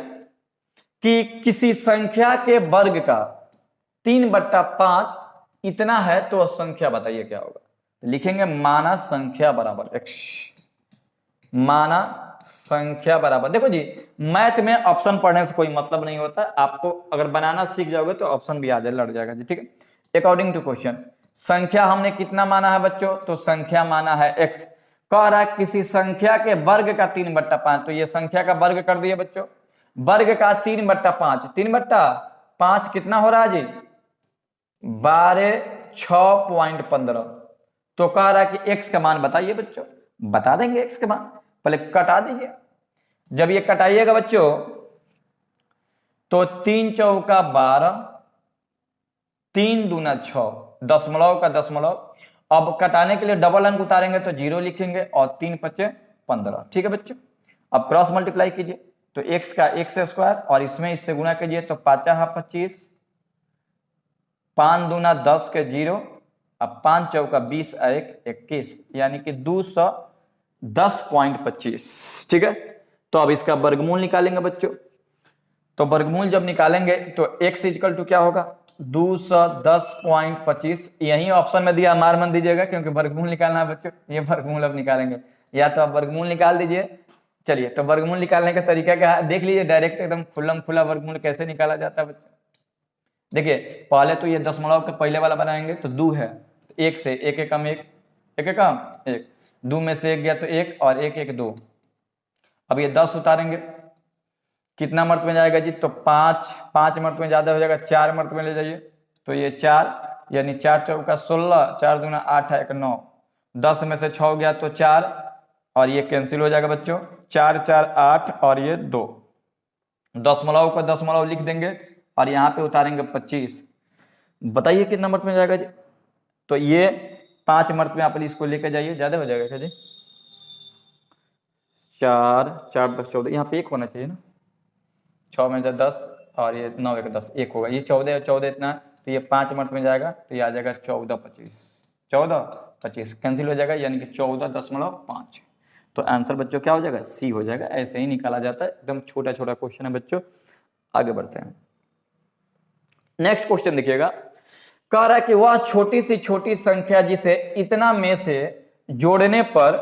कि किसी संख्या के वर्ग का 3/5 इतना है तो संख्या बताइए क्या होगा। लिखेंगे माना संख्या बराबर x, माना संख्या बराबर, देखो जी मैथ में ऑप्शन पढ़ने से कोई मतलब नहीं होता, आपको अगर बनाना सीख जाओगे तो ऑप्शन भी आ जाए लड़ जाएगा जी। ठीक है, अकॉर्डिंग टू क्वेश्चन संख्या हमने कितना माना है बच्चों, तो संख्या माना है x। कह रहा है किसी संख्या के वर्ग का 3/5, तो ये संख्या का वर्ग कर दिए बच्चों, वर्ग का 3/5, 3/5 कितना हो रहा है जी 12 6.15, तो कह रहा है कि x का मान बताइए बच्चों। बता देंगे x का मान, पहले कटा दीजिए। जब ये कटाइएगा बच्चों तो 3 चौका 12, 3 दूना 6, दशमलव का दशमलव। अब कटाने के लिए डबल अंक उतारेंगे तो 0 लिखेंगे और 3 5 15। ठीक है बच्चों, अब क्रॉस मल्टीप्लाई कीजिए तो x का x स्क्वायर और इसमें इससे गुणा कीजिए तो 5 25, 5 दूना 10 के 0, अब 5 चौका 20 1 21, यानी कि 210.25। ठीक है, तो अब इसका वर्गमूल निकालेंगे बच्चों, तो वर्गमूल जब निकालेंगे तो x इक्वल टू क्या होगा 210.25। यही ऑप्शन में दिया, मार मन दीजिएगा क्योंकि वर्गमूल निकालना है बच्चों, ये वर्गमूल अब निकालेंगे, या तो आप वर्गमूल निकाल दीजिए। चलिए, तो वर्गमूल निकालने का तरीका क्या है देख लीजिए, डायरेक्ट एकदम खुल्लम खुला वर्गमूल कैसे निकाला जाता है बच्चों। देखिए पहले तो ये दशमलव के पहले वाला बनाएंगे तो 2 है, 1 से 1 एकम 1, 1 एकम 1, 2 में से 1 गया तो 1 और 1 1 2। अब ये 10 उतारेंगे, कितना मर्त में जाएगा जी, तो 5 मर्त में ज्यादा हो जाएगा, 4 मर्त में ले जाइए तो ये 4, यानी 4 चौका 16, 4 दूना 8 1 9, 10 में से 6 गया तो 4, और ये कैंसिल हो जाएगा बच्चों, 4 4 8 और ये 2, दशमलव को दशमलव लिख देंगे और यहाँ पे उतारेंगे 25। बताइए कितना मर्त में जाएगा जी? तो ये 5 मर्त में आप इसको लेकर जाइए, ज्यादा हो जाएगा क्या जी? 4 4 10 14, यहाँ पे 1 होना चाहिए ना, 6 में से 10 और ये 9 1 10, 1 होगा, ये 14 14 इतना, तो ये 5 मर्त में जाएगा, तो ये आ जाएगा 14 25, 14 25 कैंसिल हो जाएगा, यानी कि 14.5। तो आंसर बच्चों क्या हो जाएगा? सी हो जाएगा। ऐसे ही निकाला जाता है, एकदम छोटा छोटा क्वेश्चन है बच्चों। आगे बढ़ते हैं, नेक्स्ट क्वेश्चन देखिएगा। कह रहा है कि वह छोटी सी छोटी संख्या जिसे इतना में से जोड़ने पर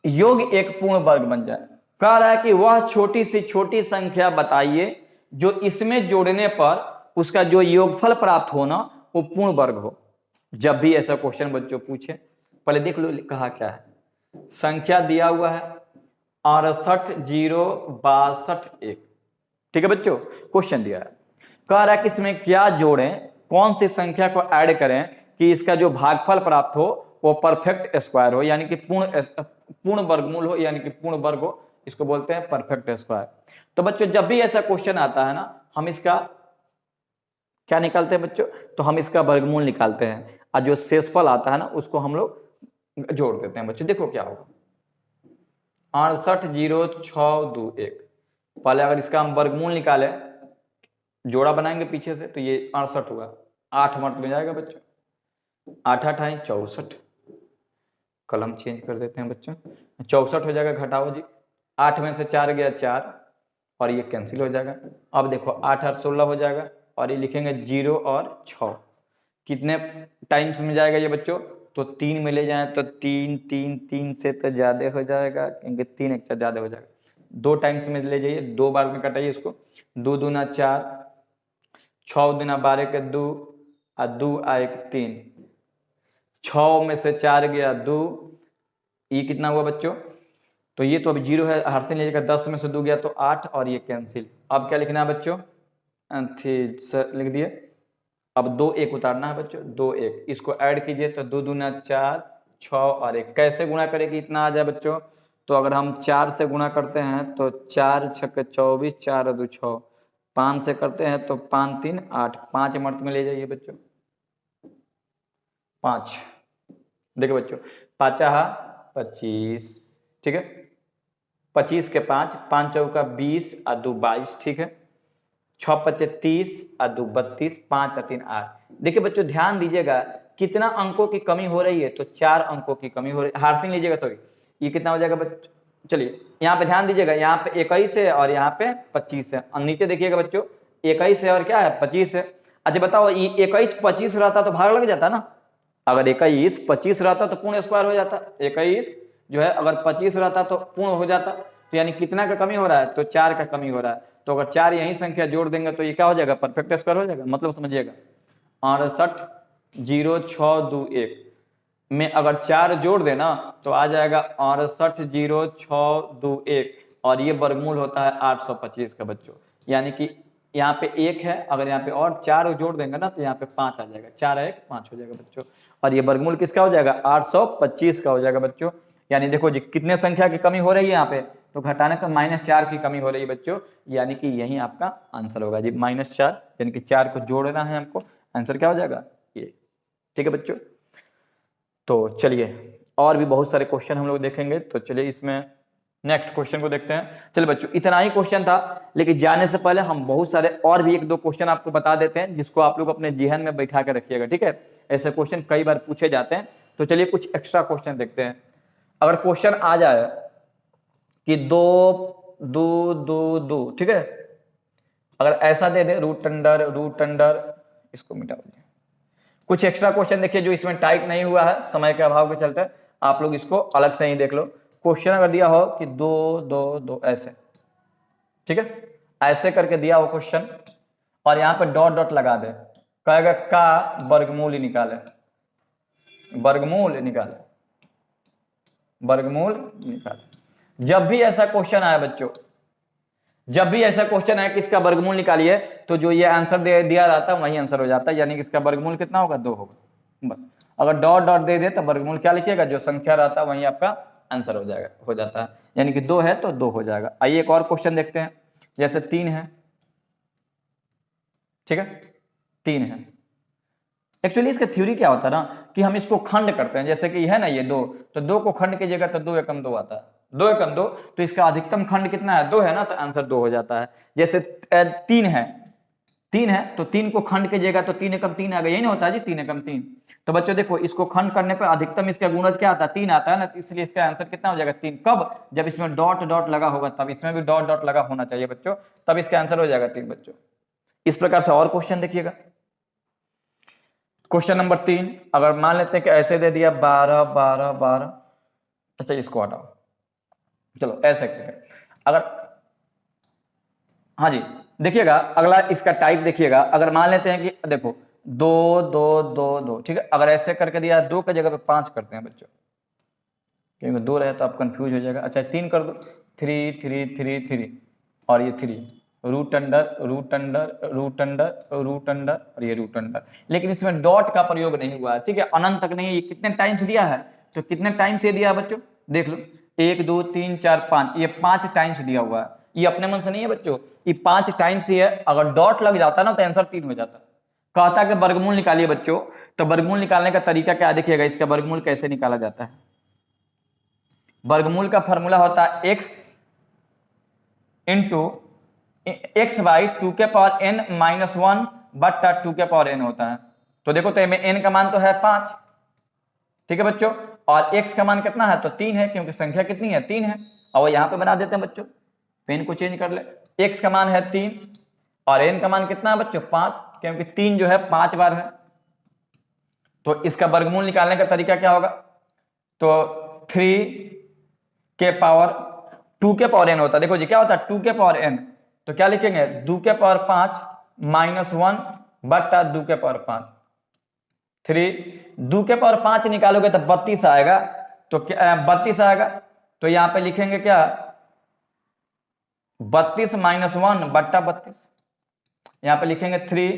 योग एक पूर्ण वर्ग बन जाए। कह रहा है कि वह छोटी सी छोटी संख्या बताइए जो इसमें जोड़ने पर उसका जो योगफल प्राप्त होना वो पूर्ण वर्ग हो। जब भी ऐसा क्वेश्चन बच्चों पूछे, पहले देख लो कहा क्या है। संख्या दिया हुआ है 68 0 62 1, ठीक है बच्चों, क्वेश्चन दिया है। कह रहा है कि इसमें क्या जोड़ें, कौन सी संख्या को ऐड करें कि इसका जो भागफल प्राप्त हो वो परफेक्ट स्क्वायर हो, यानी कि पूर्ण वर्गमूल हो, यानी कि पूर्ण वर्ग हो, इसको बोलते हैं परफेक्ट स्क्वायर। तो बच्चों जब भी ऐसा क्वेश्चन आता है ना, हम इसका क्या निकालते हैं बच्चों? तो हम इसका वर्गमूल निकालते हैं और जो शेषफल आता है ना उसको हम लोग जोड़ देते हैं बच्चों। देखो क्या होगा, 68 0 6 2 1। पहले अगर इसका हम वर्गमूल निकाले, जोड़ा बनाएंगे पीछे से, तो ये 68 हुआ, 8 मर्त में जाएगा बच्चों, 8 8 है 64, कलम चेंज कर देते हैं बच्चों, 64 हो जाएगा, घटाओ जी, 8 में से 4 गया 4 और ये कैंसिल हो जाएगा। अब देखो 8 8 16 हो जाएगा और ये लिखेंगे 0 और 6, कितने टाइम्स में जाएगा ये बच्चों? तो 3 में ले जाए तो 3 3 3 से तो ज्यादा हो जाएगा, क्योंकि 3 एक ज्यादा हो जाएगा। 2 टाइम्स में ले जाइए, 2 बार में कटाइए इसको, 2 दूना 4, 6 दूना 12 के 2 और 2 1 3, 6 में से 4 गया 2, ये कितना हुआ बच्चों? तो ये तो अभी 0 है, हर से लीजिएगा, 10 में से 2 गया तो 8 और ये कैंसिल। अब क्या लिखना है बच्चों? लिख दिए। अब 2 1 उतारना है बच्चों, 2 1, इसको ऐड कीजिए तो 2 दूना 4 6 और 1, कैसे गुणा करें कि इतना आ जाए बच्चों? तो अगर हम 4 से गुणा करते हैं तो 4 6 24, 4 2 6, 5 से करते हैं तो 5 3 8, 5 मर्त में ले जाइए बच्चों, 5, देखो बच्चों 5 25, ठीक है, 25 के 5, 5 चौका 20 और 2 22, ठीक है, 6 5 30 और 2 32, 5 3 8। देखिए बच्चों ध्यान दीजिएगा कितना अंकों की कमी हो रही है, तो 4 अंकों की कमी हो रही है, हार्सिंग लीजिएगा, सॉरी, ये कितना हो जाएगा बच्चों? चलिए यहाँ पे ध्यान दीजिएगा, यहाँ पे 21 है और यहाँ पे 25 है, और नीचे देखिएगा बच्चों 21 है और क्या है? 25 है। अच्छा बताओ, ये 21 25 रहता तो भाग लग जाता ना, अगर 21 25 रहता तो पूर्ण स्क्वायर हो जाता, 21 जो है अगर 25 रहता तो पूर्ण हो जाता, तो यानी कितना का कमी हो रहा है? तो 4 का कमी हो रहा है। तो अगर 4 यही संख्या जोड़ देंगे तो ये क्या हो जाएगा? परफेक्ट स्क्वायर हो जाएगा। मतलब समझिएगा 68 0 6 2 1 में अगर 4 जोड़ देना तो आ जाएगा 68 0 6 2 1, और ये वर्गमूल होता है 825 का बच्चों, यानी कि यहाँ पे 1 है, अगर यहाँ पे और 4 जोड़ देंगे ना तो यहाँ पे 5 आ जाएगा, 4 1 5 हो जाएगा बच्चों, और ये वर्गमूल किसका हो जाएगा? 825 का हो जाएगा बच्चों। यानी देखो जी कितने संख्या की कमी हो रही है यहाँ पे, तो घटाने पर -4 की कमी हो रही है बच्चों, यानी कि यही आपका आंसर होगा जी, -4, यानी कि 4 को जोड़ना है हमको, आंसर क्या हो जाएगा? ये, ठीक है बच्चों। तो चलिए और भी बहुत सारे क्वेश्चन हम लोग देखेंगे, तो चलिए इसमें नेक्स्ट क्वेश्चन को देखते हैं। चलिए बच्चों इतना ही क्वेश्चन था, लेकिन जाने से पहले हम बहुत सारे और भी 1 2 क्वेश्चन आपको बता देते हैं, जिसको आप लोग अपने जेहन में बैठा के रखिएगा, ठीक है? ऐसे क्वेश्चन कई बार पूछे जाते हैं, तो चलिए कुछ एक्स्ट्रा क्वेश्चन देखते हैं। अगर क्वेश्चन आ जाए कि 2 2 2 2, ठीक है, अगर ऐसा दे दे रूट अंडर, इसको मिटा दीजिए। कुछ एक्स्ट्रा क्वेश्चन देखिए जो इसमें टाइप नहीं हुआ है, समय के अभाव के चलते, आप लोग इसको अलग से ही देख लो। क्वेश्चन अगर दिया हो कि 2 2 2 ऐसे, ठीक है, ऐसे करके दिया हो क्वेश्चन, और यहाँ पे डॉट डॉट लगा दे, कहेगा का वर्गमूल ही निकाले, वर्गमूल निकाले, वर्गमूल निकाले। जब भी ऐसा क्वेश्चन आए बच्चों, जब भी ऐसा क्वेश्चन है कि इसका वर्गमूल निकालिए, तो जो ये आंसर दिया रहता है वही आंसर हो जाता है, यानी कि इसका वर्गमूल कितना होगा? 2 होगा बस। अगर डॉट डॉट दे दे तो वर्गमूल क्या लिखिएगा? जो संख्या रहता है वही आपका आंसर हो जाता है, यानी कि 2 है तो 2 हो जाएगा। आइए एक और क्वेश्चन देखते हैं, जैसे 3 है, ठीक है, 3 है। एक्चुअली इसका थ्योरी क्या होता है ना कि हम इसको खंड करते हैं, जैसे कि है ना ये 2, तो 2 को खंड कीजिएगा तो 2 एकम 2 आता है, 2 एकम 2, तो इसका अधिकतम खंड कितना है, 2 है ना, तो आंसर 2 हो जाता है। जैसे 3 है, 3 है तो 3 को खंड कीजिएगा तो 3 एकम 3 आ गया, यही नहीं होता है जी, 3 एकम 3। तो बच्चों देखो इसको खंड करने पर अधिकतम इसका गुणज क्या आता है, 3 आता है ना, तो इसलिए इसका आंसर कितना हो जाएगा 3। कब, जब इसमें डॉट डॉट लगा होगा, तब इसमें भी डॉट डॉट लगा होना चाहिए बच्चों, तब इसका आंसर हो जाएगा 3 बच्चों। इस प्रकार से और क्वेश्चन देखिएगा, क्वेश्चन नंबर 3, अगर मान लेते हैं कि ऐसे दे दिया 12 12 12, अच्छा इसको हटाओ, चलो ऐसे करें। अगर हाँ जी देखिएगा अगला इसका टाइप देखिएगा, अगर मान लेते हैं कि देखो 2 2 2 2, ठीक है, अगर ऐसे करके दिया 2 की जगह पे 5 करते हैं बच्चों, क्योंकि 2 रहे तो आप कंफ्यूज हो जाएगा। अच्छा 3 कर दो, 3 3 3 3 और ये 3, root under root under root under root under और ये रूट अंडर, लेकिन इसमें डॉट का प्रयोग नहीं हुआ है, ठीक है, अनंत तक नहीं। ये कितने टाइम्स दिया है, तो कितने टाइम्स ये दिया है बच्चों, देख लो 1 2 3 4 5, ये 5 टाइम्स दिया हुआ है, ये अपने मन से नहीं है बच्चों, ये 5 टाइम्स ही है। अगर डॉट लग जाता ना तो आंसर 3 हो जाता। कहता कि वर्गमूल निकालिए बच्चों, तो वर्गमूल निकालने का तरीका क्या देखिएगा, इसका वर्गमूल कैसे निकाला जाता है। वर्गमूल का फॉर्मूला होता है x इंटू एक्स बाई 2 के पावर n माइनस 1 बट्टा 2 के पावर n होता है। तो देखो तो में n का मान तो है 5, ठीक है बच्चों, और x का मान कितना है, तो 3 है, क्योंकि संख्या कितनी है 3 है। और यहां पे बना देते हैं बच्चों, पेन को चेंज कर ले, x का मान है 3 और n का मान कितना है बच्चों 5, क्योंकि 3 जो है 5 बार है। तो इसका वर्गमूल निकालने का तरीका क्या होगा, तो 3 के पावर 2 के पावर n होता है। देखो जी क्या होता है 2 के पावर n, तो क्या लिखेंगे 2 के पावर 5 माइनस 1 बट्टा 2 के पावर 5, 3 2 के पावर 5 निकालोगे तो 32 आएगा, तो क्या 32 आएगा, तो यहां पे लिखेंगे क्या 32 माइनस 1 बट्टा 32, यहां पे लिखेंगे 3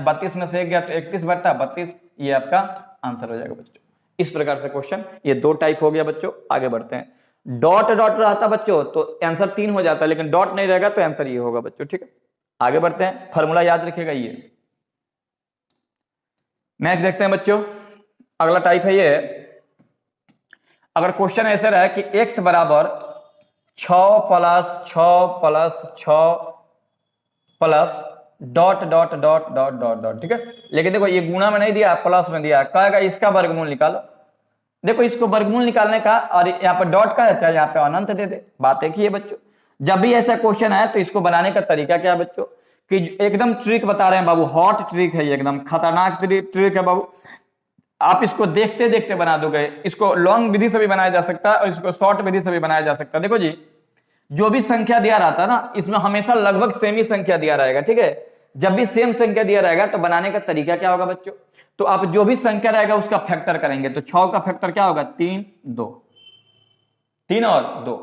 32 में से एक गया तो 31 बट्टा 32, ये आपका आंसर हो जाएगा बच्चों। इस प्रकार से क्वेश्चन, ये 2 टाइप हो गया बच्चों। आगे बढ़ते हैं, डॉट डॉट रहता बच्चों तो आंसर 3 हो जाता है, लेकिन डॉट नहीं रहेगा तो आंसर ये होगा बच्चों, ठीक है। आगे बढ़ते हैं, फॉर्मूला याद रखिएगा ये। नेक्स्ट देखते हैं बच्चों, अगला टाइप है ये, अगर क्वेश्चन ऐसे रहे कि x बराबर 6 plus 6 plus 6 plus dot dot dot dot dot dot, ठीक है, लेकिन देखो ये गुणा में नहीं दिया, प्लस में दिया, कहेगा इसका वर्गमूल निकालो। देखो इसको वर्गमूल निकालने का, और यहाँ पर डॉट का है, चाहे यहाँ पे अनंत दे दे, बात एक ही है बच्चों। जब भी ऐसा क्वेश्चन है तो इसको बनाने का तरीका क्या है बच्चों, कि एकदम ट्रिक बता रहे हैं बाबू, हॉट ट्रिक है, एकदम खतरनाक ट्रिक है बाबू। आप इसको देखते देखते बना दोगे, इसको लॉन्ग विधि से भी बनाया जा सकता है और इसको शॉर्ट विधि से भी बनाया जा सकता है। देखो जी जो भी संख्या दिया रहता है ना, इसमें हमेशा लगभग सेम ही संख्या दिया रहेगा, ठीक है। जब भी सेम संख्या दिया रहेगा तो बनाने का तरीका क्या होगा बच्चों, तो आप जो भी संख्या रहेगा उसका फैक्टर करेंगे। तो 6 का फैक्टर क्या होगा 3 2, 3 और 2।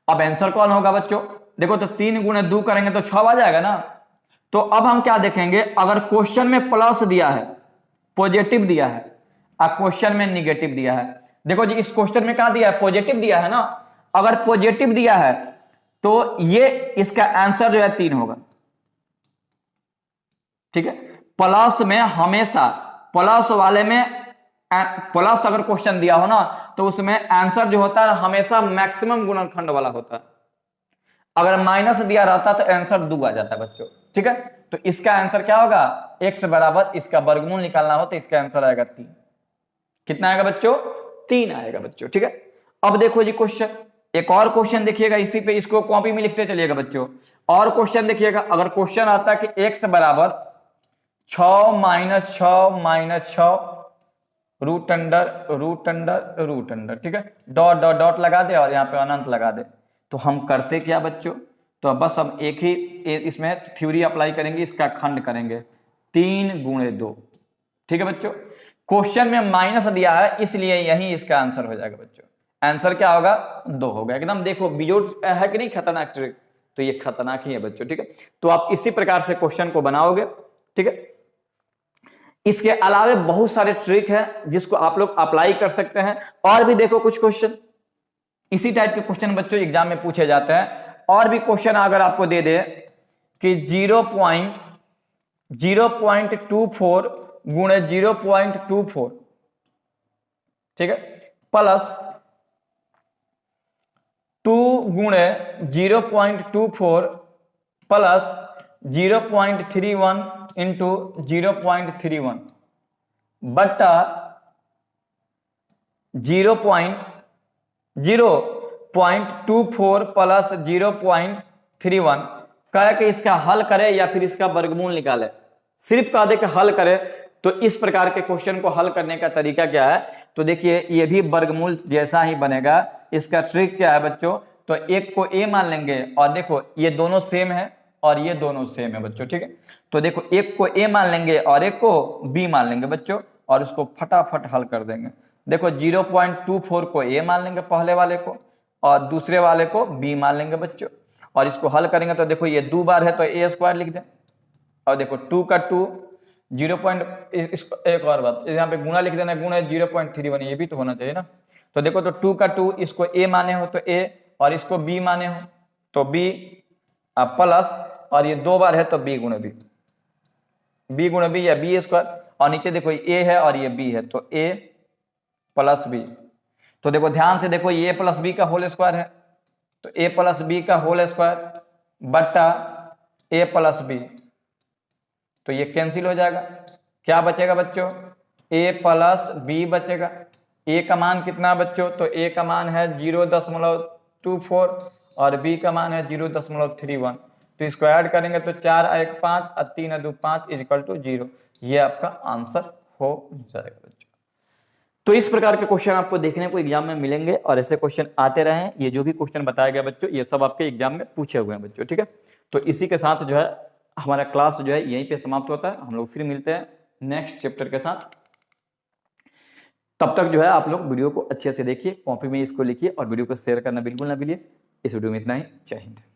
अब आंसर कौन होगा बच्चों, देखो तो 3 गुणे 2 करेंगे तो 6 आ जाएगा ना। तो अब हम क्या देखेंगे, अगर क्वेश्चन में प्लस दिया है, पॉजिटिव दिया है, और क्वेश्चन में निगेटिव दिया है। देखो जी इस क्वेश्चन में क्या दिया है, पॉजिटिव दिया है ना, अगर पॉजिटिव दिया है तो ये इसका आंसर जो है 3 होगा, ठीक है। प्लस में हमेशा, प्लस वाले में प्लस अगर क्वेश्चन दिया हो ना तो उसमें आंसर जो होता है हमेशा मैक्सिमम गुणनखंड वाला होता है। अगर माइनस दिया रहता तो आंसर 2 आ जाता है बच्चों, ठीक है। तो इसका आंसर क्या होगा, x बराबर इसका वर्गमूल निकालना हो तो इसका आंसर आएगा 3। कितना आएगा बच्चों, 3 आएगा बच्चों, ठीक है। अब देखो जी क्वेश्चन, एक और क्वेश्चन देखिएगा, इसी पे इसको कॉपी में लिखते चलिएगा बच्चों। और क्वेश्चन देखिएगा, अगर क्वेश्चन आता है कि x बराबर 6 minus 6 minus 6 root under root under root under, ठीक है, डॉट डॉट डॉट लगा दे और यहाँ पे अनंत लगा दे। तो हम करते क्या बच्चों, तो बस हम एक ही इसमें थ्योरी अप्लाई करेंगे, इसका खंड करेंगे 3 गुणे 2, ठीक है बच्चों। क्वेश्चन में माइनस दिया है इसलिए यही इसका आंसर हो जाएगा बच्चों। आंसर क्या होगा, 2 होगा। एकदम देखो बिजोड़ है कि नहीं, खतरनाक ट्रिक, तो ये खतरनाक ही है बच्चों, ठीक है। तो आप इसी प्रकार से क्वेश्चन को बनाओगे, ठीक है। इसके अलावे बहुत सारे ट्रिक है जिसको आप लोग अप्लाई कर सकते हैं। और भी देखो कुछ क्वेश्चन, इसी टाइप के क्वेश्चन बच्चों एग्जाम में पूछे जाते हैं। और भी क्वेश्चन अगर आपको दे दे कि 0.24 गुणे 0.24, ठीक है, प्लस 2 गुणे 0.24 प्लस 0.31 इंटू 0.31 बट्टा 0.24 प्लस 0.31 कह के इसका हल करे या फिर इसका वर्गमूल निकाले। सिर्फ कह दे कि हल करे तो इस प्रकार के क्वेश्चन को हल करने का तरीका क्या है, तो देखिए ये भी वर्गमूल जैसा ही बनेगा। इसका ट्रिक क्या है बच्चों, तो एक को a मान लेंगे और देखो ये दोनों सेम है और ये दोनों सेम है बच्चों, ठीक है। तो देखो एक को a मान लेंगे और एक को b मान लेंगे बच्चों और उसको फटाफट हल कर देंगे। देखो 0.24 को a मान लेंगे पहले वाले को और दूसरे वाले को b मान लेंगे बच्चों और इसको हल करेंगे। तो देखो ये 2 बार है तो a स्क्वायर लिख दें और देखो 2 का 2 एक और बात यहाँ पे गुना लिख देना, गुना 0.31 ये भी तो होना चाहिए ना। तो देखो तो 2 का 2 इसको a माने हो तो a और इसको b माने हो तो b प्लस और ये 2 बार है तो b गुणे b या b स्क्वायर और नीचे देखो a है और ये b है तो a प्लस b। तो देखो ध्यान से देखो ये a प्लस b का होल स्क्वायर है तो a प्लस b का होल स्क्वायर बट्टा a प्लस b, तो ये कैंसिल हो जाएगा। क्या बचेगा बच्चों, a प्लस b बचेगा। a का मान कितना बच्चों, तो a का मान है 0.24 और b का मान है 0.31। तो इसको ऐड करेंगे तो 4 1 5 और 3 2 5 इक्वल टू 0। ये आपका आंसर हो जाएगा बच्चों। तो इस प्रकार के क्वेश्चन आपको देखने को एग्जाम में मिलेंगे और ऐसे क्वेश्चन आते रहे। ये जो भी क्वेश्चन बताया गया बच्चों ये सब आपके एग्जाम में पूछे हुए हैं बच्चों, ठीक है। तो इसी के साथ जो है हमारा क्लास जो है यहीं पे समाप्त होता है। हम लोग फिर मिलते हैं नेक्स्ट चैप्टर के साथ। तब तक जो है आप लोग वीडियो को अच्छे से देखिए, कॉपी में इसको लिखिए और वीडियो को शेयर करना बिल्कुल ना भूलिए। इस वीडियो में इतना ही, जय हिंद।